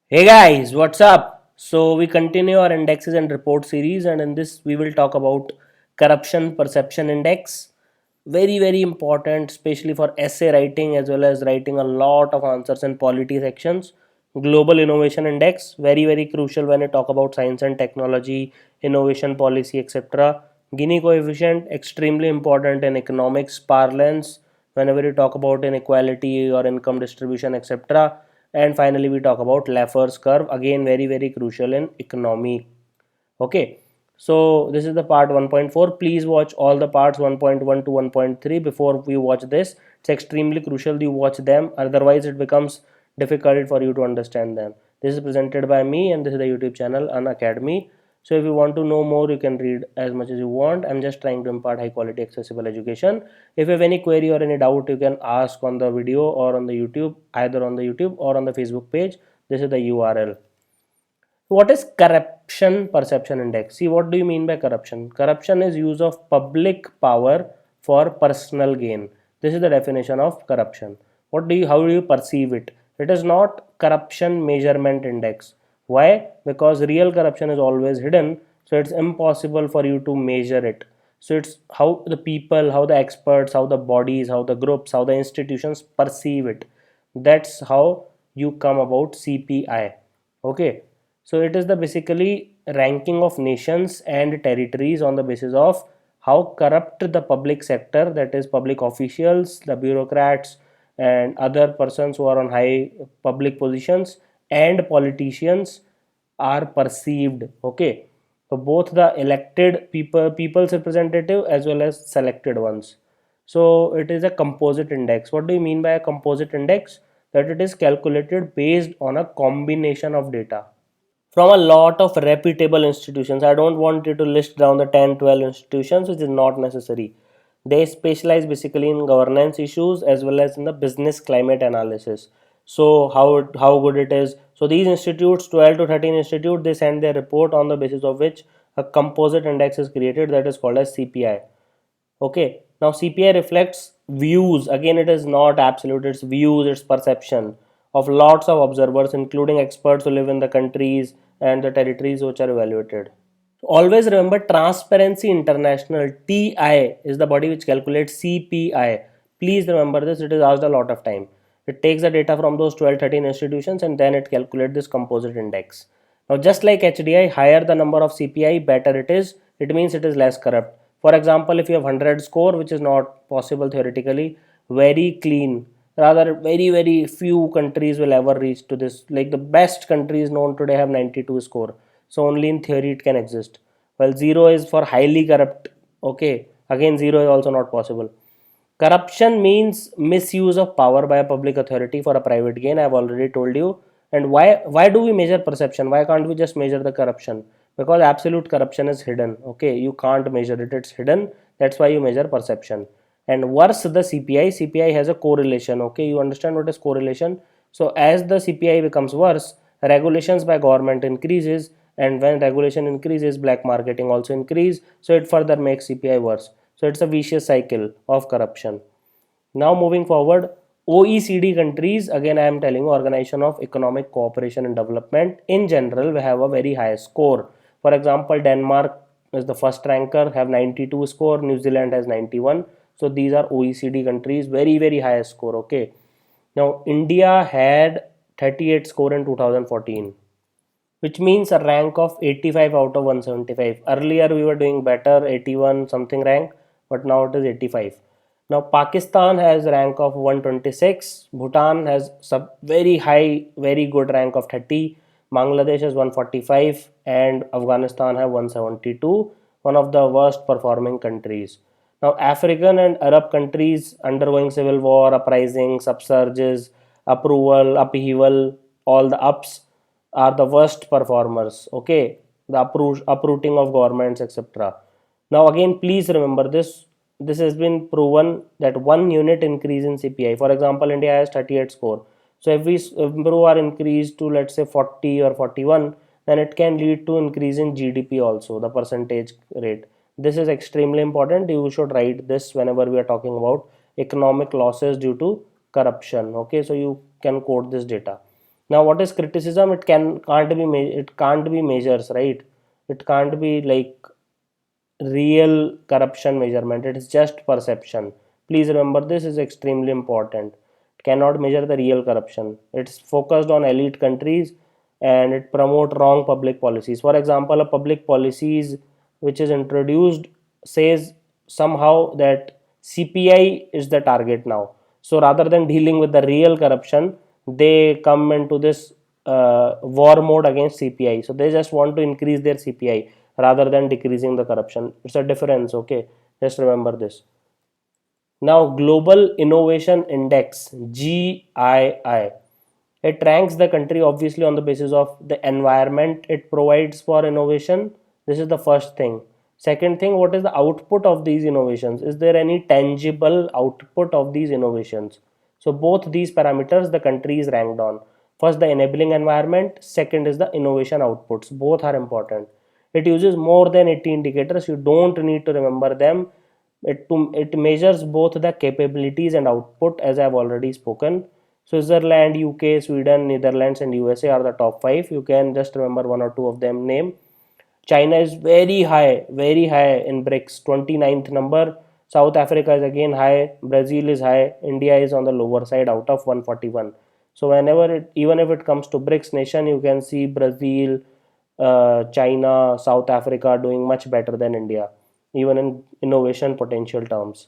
Hey guys, what's up? So we continue our indexes and report series, and in this we will talk about corruption perception index. Very important, especially for essay writing as well as writing a lot of answers in polity sections. Global innovation index, very crucial when you talk about science and technology, innovation policy, etc. Gini coefficient, extremely important in economics parlance whenever you talk about inequality or income distribution, etc. And finally we talk about Laffer's curve, again very crucial in economy. Okay, so this is the part 1.4. Please watch all the parts 1.1 to 1.3 before we watch this. It's extremely crucial you watch them, otherwise it becomes difficult for you to understand them. This is presented by me and this is the YouTube channel An Academy. So if you want to know more, you can read as much as you want. I'm just trying to impart high quality accessible education. If you have any query or any doubt, you can ask on the video or on the YouTube, either on the YouTube or on the Facebook page. This is the URL. What is corruption perception index? See, what do you mean by corruption? Corruption is use of public power for personal gain. This is the definition of corruption. How do you perceive it? It is not corruption measurement index. Why? Because real corruption is always hidden, so it's impossible for you to measure it. So it's how the people, how the experts, how the bodies, how the groups, how the institutions perceive it. That's how you come about CPI. Okay, so it is the basically ranking of nations and territories on the basis of how corrupt the public sector, that is public officials, the bureaucrats and other persons who are on high public positions and politicians are perceived. Okay, so both the elected people's representative as well as selected ones. So it is a composite index. What do you mean by a composite index? That it is calculated based on a combination of data from a lot of reputable institutions. I don't want you to list down the 10, 12 institutions, which is not necessary. They specialize basically in governance issues as well as in the business climate analysis. So how good it is. So these institutes, 12 to 13 institutes, they send their report on the basis of which a composite index is created, that is called as CPI. Okay, now CPI reflects views. Again, it is not absolute, it's views, it's perception of lots of observers, including experts who live in the countries and the territories which are evaluated. Always remember, Transparency International TI is the body which calculates CPI. Please remember this, it is asked a lot of time. It takes the data from those 12, 13 institutions and then it calculates this composite index. Now, just like HDI, higher the number of CPI, better it is. It means it is less corrupt. For example, if you have 100 score, which is not possible theoretically, very clean. Rather, very few countries will ever reach to this. Like the best countries known today have 92 score. So only in theory it can exist. Well, 0 is for highly corrupt. Okay, again 0 is also not possible. Corruption means misuse of power by a public authority for a private gain. I've already told you. And why do we measure perception? Why can't we just measure the corruption? Because absolute corruption is hidden. Okay, you can't measure it, it's hidden. That's why you measure perception. And worse the CPI, CPI has a correlation. Okay, you understand what is correlation? So as the CPI becomes worse, regulations by government increases, and when regulation increases, black marketing also increase, so it further makes CPI worse. So it's a vicious cycle of corruption. Now moving forward, OECD countries, again I am telling you, Organization of Economic Cooperation and Development, in general we have a very high score. For example, Denmark is the first ranker, have 92 score, New Zealand has 91. So these are OECD countries, very high score. Okay, now India had 38 score in 2014, which means a rank of 85 out of 175. Earlier we were doing better, 81 something rank, but now it is 85. Now Pakistan has rank of 126, Bhutan has very high, very good rank of 30, Bangladesh has 145, and Afghanistan have 172, one of the worst performing countries. Now African and Arab countries undergoing civil war, uprisings, upsurges, approval, upheaval, all the ups are the worst performers. Okay, the uprooting of governments, etc. Now again, please remember this. This has been proven that 1 unit increase in CPI, for example, India has 38 score. So if we improve or increase to, let's say, 40 or 41, then it can lead to increase in GDP also, the percentage rate. This is extremely important. You should write this whenever we are talking about economic losses due to corruption. Okay, so you can quote this data. Now, what is criticism? It can't be measures, right? It can't be like real corruption measurement. It is just perception. Please remember, this is extremely important. It cannot measure the real corruption. It's focused on elite countries, and it promote wrong public policies. For example, a public policies which is introduced says somehow that CPI is the target now. So rather than dealing with the real corruption, they come into this war mode against CPI. So they just want to increase their CPI rather than decreasing the corruption. It's a difference, okay? Just remember this. Now, Global Innovation Index, GII, it ranks the country obviously on the basis of the environment it provides for innovation. This is the first thing. Second thing, what is the output of these innovations? Is there any tangible output of these innovations? So both these parameters the country is ranked on. First, the enabling environment. Second is the innovation outputs. Both are important. It uses more than 80 indicators. You don't need to remember them. It measures both the capabilities and output, as I've already spoken. Switzerland, UK, Sweden, Netherlands, and USA are the top five. You can just remember one or two of them name. China is very high in BRICS, 29th number. South Africa is again high. Brazil is high. India is on the lower side out of 141. So whenever even if it comes to BRICS nation, you can see Brazil, China, South Africa doing much better than India, even in innovation potential terms.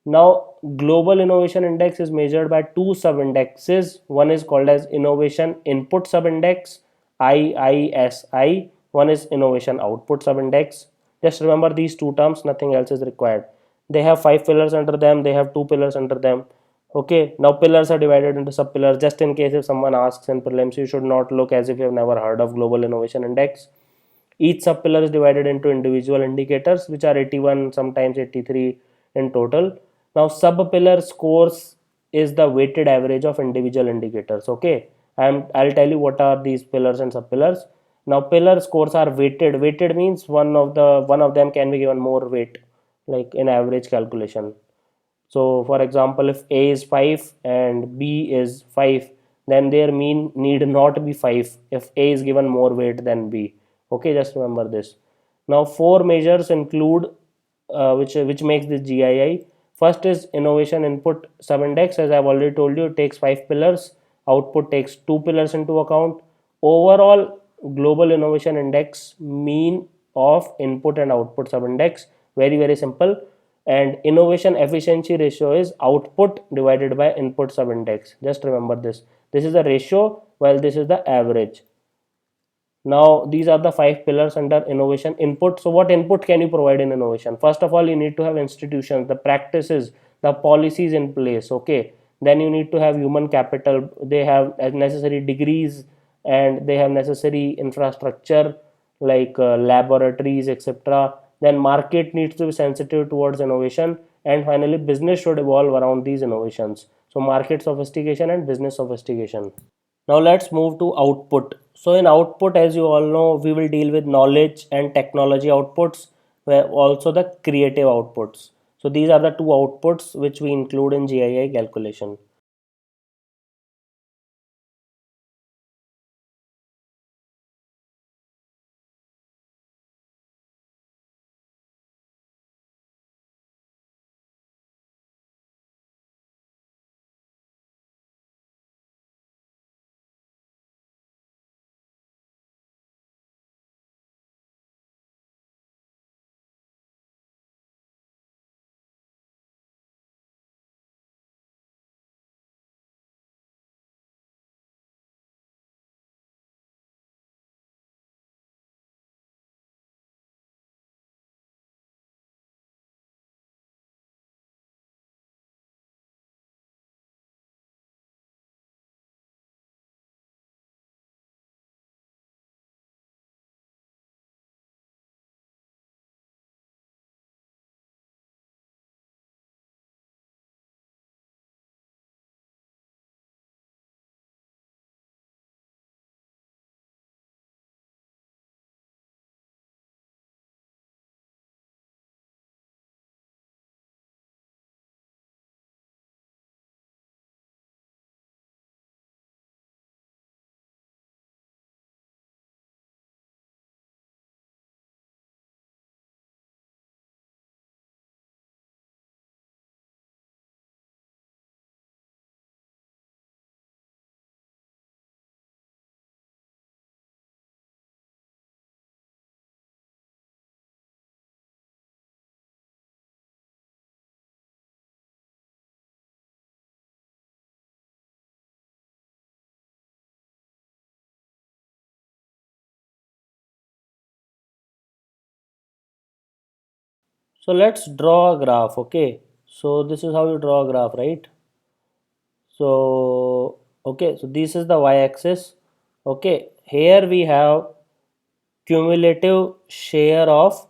Now, Global Innovation Index is measured by two sub-indexes. One is called as Innovation Input Sub-Index, IISI. One is Innovation Output Sub-Index. Just remember these two terms, nothing else is required. They have five pillars under them, they have two pillars under them. Okay, now pillars are divided into sub-pillars. Just in case if someone asks in prelims, you should not look as if you have never heard of Global Innovation Index. Each sub-pillar is divided into individual indicators, which are 81, sometimes 83 in total. Now, sub-pillar scores is the weighted average of individual indicators. Okay, I'll tell you what are these pillars and sub-pillars. Now, pillar scores are weighted. Weighted means one of them can be given more weight, like in average calculation. So, for example, if A is 5 and B is 5, then their mean need not be 5 if A is given more weight than B. Okay, just remember this. Now, four measures include which makes this GII. First is innovation input subindex. As I've already told you, it takes five pillars. Output takes two pillars into account. Overall, global innovation index mean of input and output subindex. Very simple. And innovation efficiency ratio is output divided by input subindex. Just remember this. This is the ratio while this is the average. Now, these are the five pillars under innovation input. So, what input can you provide in innovation? First of all, you need to have institutions, the practices, the policies in place. Okay. Then you need to have human capital. They have necessary degrees and they have necessary infrastructure like laboratories, etc. Then market needs to be sensitive towards innovation. And finally, business should evolve around these innovations. So, market sophistication and business sophistication. Now let's move to output. So in output, as you all know, we will deal with knowledge and technology outputs, where also the creative outputs. So these are the two outputs which we include in GII calculation. So let's draw a graph. Okay, so this is how you draw a graph, right? So okay, so this is the y-axis. Okay, here we have cumulative share of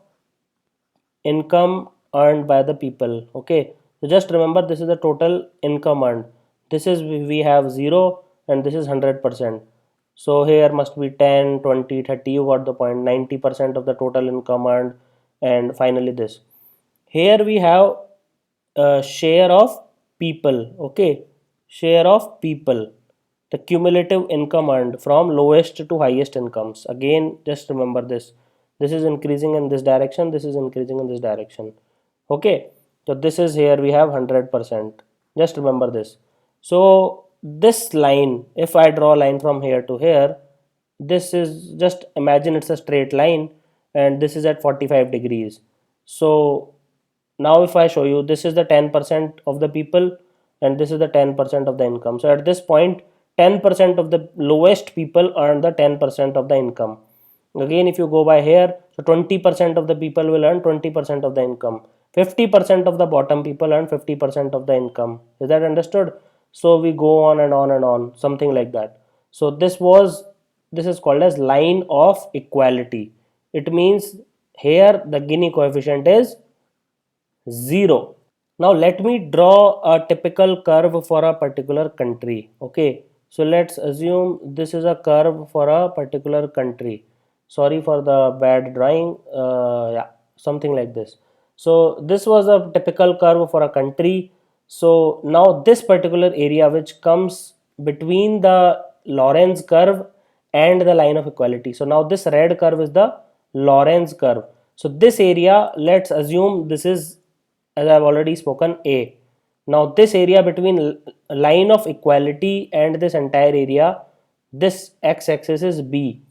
income earned by the people. Okay, so just remember, this is the total income earned. This is, we have 0 and this is 100%. So here must be 10, 20, 30. You got the point. 90% of the total income earned. And finally this, here we have share of people. Okay, share of people, the cumulative income earned from lowest to highest incomes. Again, just remember this, this is increasing in this direction, this is increasing in this direction. Okay, so this is, here we have 100%. Just remember this. So this line, if I draw a line from here to here, this is, just imagine it's a straight line, and this is at 45 degrees. So now if I show you, this is the 10% of the people and this is the 10% of the income. So at this point, 10% of the lowest people earn the 10% of the income. Again, if you go by here, so 20% of the people will earn 20% of the income. 50% of the bottom people earn 50% of the income. Is that understood? So we go on and on and on, something like that. So this is called as line of equality. It means here the Gini coefficient is 0. Now let me draw a typical curve for a particular country. Okay, so let's assume this is a curve for a particular country. Sorry for the bad drawing. Yeah, something like this. So this was a typical curve for a country. So now this particular area which comes between the Lorenz curve and the line of equality. So now this red curve is the Lorenz curve. So this area, let's assume this is, as I've already spoken, A. Now this area between line of equality and this entire area, this x-axis is B.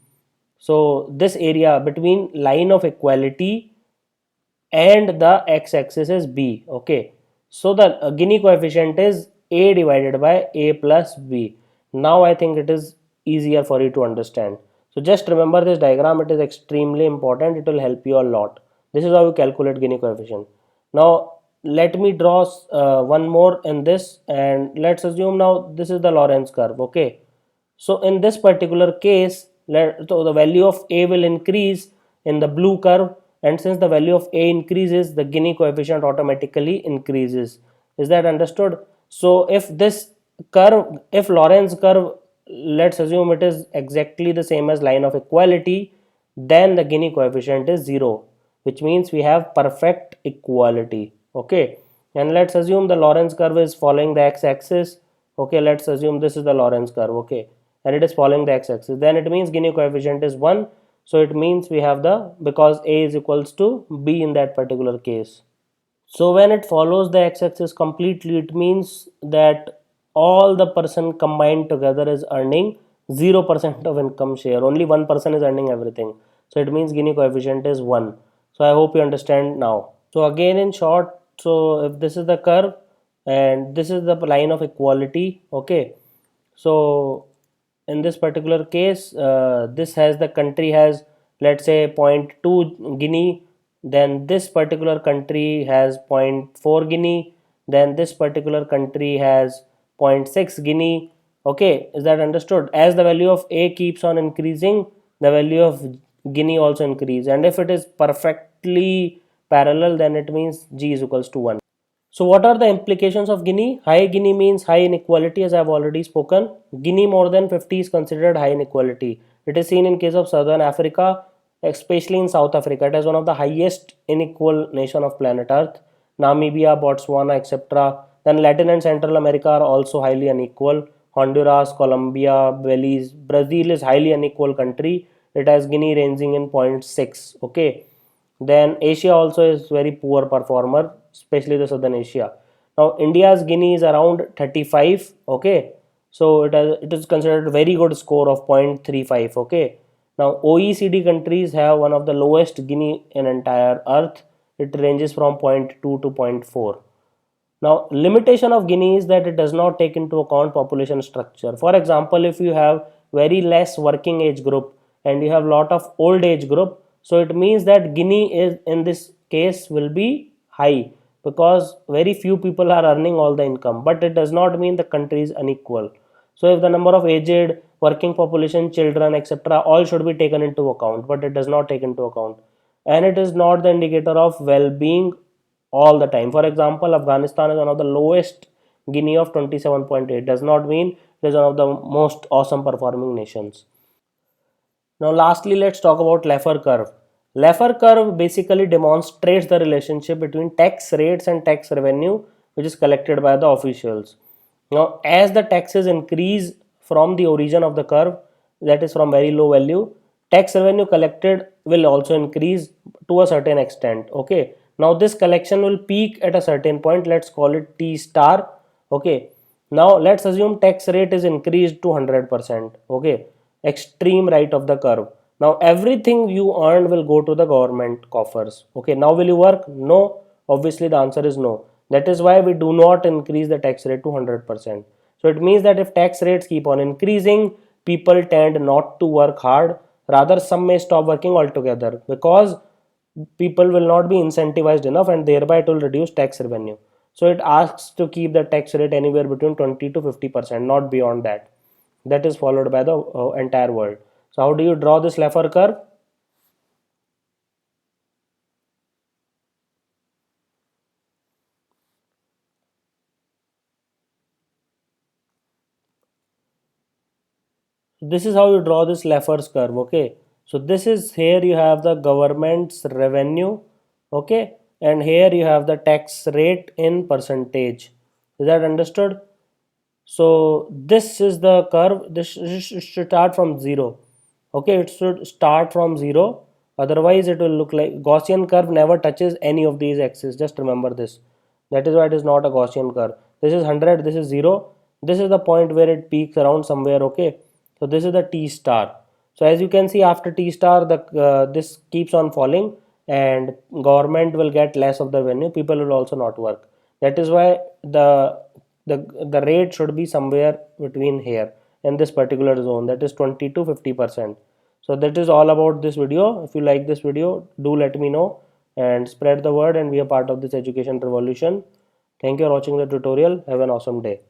So this area between line of equality and the x-axis is B. Okay, so the Gini coefficient is A divided by A plus B. Now I think it is easier for you to understand. So just remember this diagram, it is extremely important, it will help you a lot. This is how you calculate Gini coefficient. Now let me draw one more in this, and let's assume now this is the Lorenz curve. Okay, so in this particular case, so the value of A will increase in the blue curve, and since the value of A increases, the Gini coefficient automatically increases. Is that understood? So if this curve, if Lorenz curve, let's assume it is exactly the same as line of equality, then the Gini coefficient is 0, which means we have perfect equality. Okay, and let's assume the Lorenz curve is following the x-axis. Okay, let's assume this is the Lorenz curve. Okay, and it is following the x-axis, then it means Gini coefficient is 1. So it means we have the, because A is equals to B in that particular case. So when it follows the x-axis completely, it means that all the person combined together is earning 0% of income share. Only one person is earning everything. So it means Gini coefficient is 1. So I hope you understand now. So again, in short, so if this is the curve and this is the line of equality, okay, so in this particular case, this has, the country has, let's say, zero point 0.2 Guinea, then this particular country has 0.4 Guinea, then this particular country has 0.6 Guinea. Okay, is that understood? As the value of A keeps on increasing, the value of Guinea also increase, and if it is perfectly parallel, then it means G is equals to 1. So what are the implications of Gini? High Gini means high inequality, as I have already spoken. Gini more than 50 is considered high inequality. It is seen in case of Southern Africa, especially in South Africa. It is one of the highest unequal nation of planet Earth. Namibia, Botswana, etc. Then Latin and Central America are also highly unequal. Honduras, Colombia, Belize, Brazil is highly unequal country. It has Gini ranging in zero point 0.6. Okay. Then Asia also is very poor performer, especially the Southern Asia. Now India's Gini is around 35. Okay, so it is considered a very good score of 0.35. Okay, now OECD countries have one of the lowest Gini in entire Earth. It ranges from zero point 0.2 to zero point 0.4. Now, limitation of Gini is that it does not take into account population structure. For example, if you have very less working age group and you have lot of old age group, so it means that Gini is, in this case, will be high because very few people are earning all the income, but it does not mean the country is unequal. So if the number of aged, working population, children, etc., all should be taken into account, but it does not take into account, and it is not the indicator of well-being all the time. For example, Afghanistan is one of the lowest Gini of 27.8, does not mean it is one of the most awesome performing nations. Now, lastly, let's talk about Laffer curve. Laffer curve basically demonstrates the relationship between tax rates and tax revenue, which is collected by the officials. Now, as the taxes increase from the origin of the curve, that is from very low value, tax revenue collected will also increase to a certain extent. Okay. Now, this collection will peak at a certain point. Let's call it T star. Okay. Now, let's assume tax rate is increased to 100%. Okay, extreme right of the curve. Now everything you earn will go to the government coffers. Okay, now will you work? No, obviously the answer is no. That is why we do not increase the tax rate to 100%. So it means that if tax rates keep on increasing, people tend not to work hard. Rather, some may stop working altogether because people will not be incentivized enough, and thereby it will reduce tax revenue. So it asks to keep the tax rate anywhere between 20 to 50%, not beyond that. That is followed by the entire world. So how do you draw this Laffer curve? This is how you draw this Laffer's curve. Okay, so this is, here you have the government's revenue. Okay, and here you have the tax rate in percentage. Is that understood? So this is the curve. This should start from 0. Okay, it should start from 0. Otherwise, it will look like Gaussian curve never touches any of these axes. Just remember this. That is why it is not a Gaussian curve. This is 100. This is 0. This is the point where it peaks around somewhere. Okay, so this is the T star. So as you can see, after T star, the this keeps on falling, and government will get less of the revenue. People will also not work. That is why the rate should be somewhere between here in this particular zone, that is 20 to 50%. So that is all about this video. If you like this video, do let me know and spread the word and be a part of this education revolution. Thank you for watching the tutorial. Have an awesome day.